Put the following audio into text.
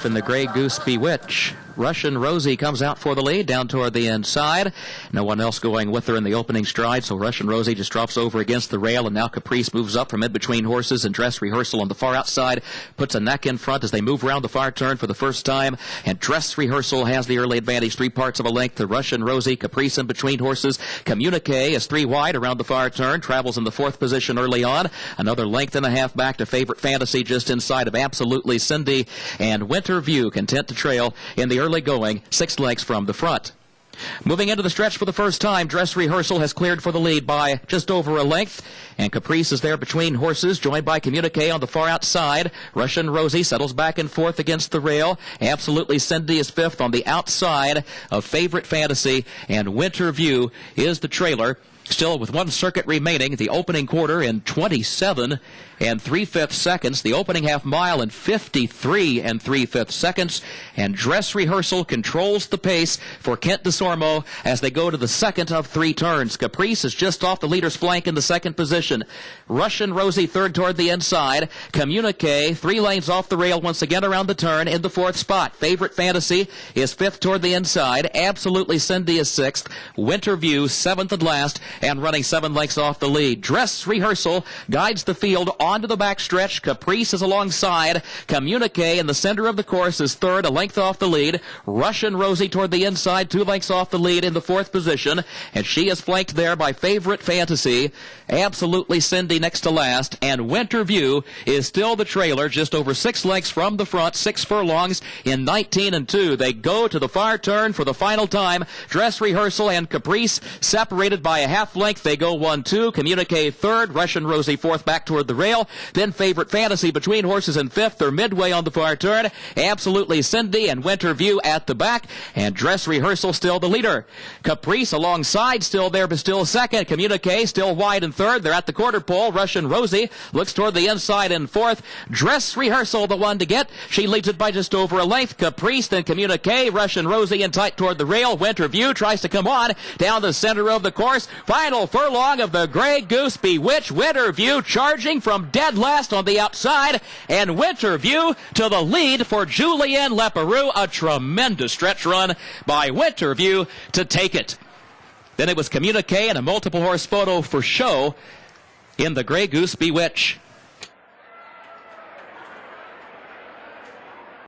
In the Gray Goose Bewitch. Russian Rosie comes out for the lead down toward the inside. No one else going with her in the opening stride, so Russian Rosie just drops over against the rail, and now Caprice moves up from in between horses, and Dress Rehearsal on the far outside puts a neck in front as they move around the far turn for the first time, and Dress Rehearsal has the early advantage, 3/4 of a length to Russian Rosie. Caprice in between horses. Communique is 3 wide around the far turn, travels in the 4th position early on. Another length and a half back to Favorite Fantasy just inside of Absolutely Cindy, and Winter View content to trail in the early going, 6 lengths from the front. Moving into the stretch for the first time, Dress Rehearsal has cleared for the lead by just over a length, and Caprice is there between horses, joined by Communique on the far outside. Russian Rosie settles back and forth against the rail. Absolutely Cindy is 5th on the outside of Favorite Fantasy, and Winter View is the trailer. Still with 1 circuit remaining, the opening quarter in 27 3/5 seconds, the opening half mile in 53 3/5 seconds, and Dress Rehearsal controls the pace for Kent DeSormo as they go to the second of 3 turns. Caprice is just off the leader's flank in the 2nd position. Russian Rosie 3rd toward the inside. Communique 3 lanes off the rail once again around the turn in the 4th spot. Favorite Fantasy is 5th toward the inside. Absolutely Cindy is 6th. Winter View 7th and last, and running 7 lengths off the lead. Dress Rehearsal guides the field onto the backstretch. Caprice is alongside. Communique in the center of the course is 3rd, a length off the lead. Russian Rosie toward the inside, 2 lengths off the lead in the 4th position, and she is flanked there by Favorite Fantasy. Absolutely Cindy next to last, and Winter View is still the trailer, just over 6 lengths from the front, 6 furlongs in 19 2. They go to the far turn for the final time. Dress Rehearsal and Caprice separated by a half length. They go 1-2. Communique 3rd, Russian Rosie 4th back toward the rail. Then Favorite Fantasy between horses in 5th. They're midway on the far turn. Absolutely Cindy and Winter View at the back, and Dress Rehearsal still the leader. Caprice alongside, still there but still 2nd. Communique still wide in 3rd. They're at the quarter pole. Russian Rosie looks toward the inside in 4th. Dress Rehearsal the one to get. She leads it by just over a length. Caprice, then Communique. Russian Rosie in tight toward the rail. Winter View tries to come on down the center of the course. Final furlong of the Gray Goose Bewitch. Winter View charging from dead last on the outside, and Winter View to the lead for Julien Leparoux. A tremendous stretch run by Winter View to take it. Then it was Communique and a multiple horse photo for show in the Gray Goose Bewitch.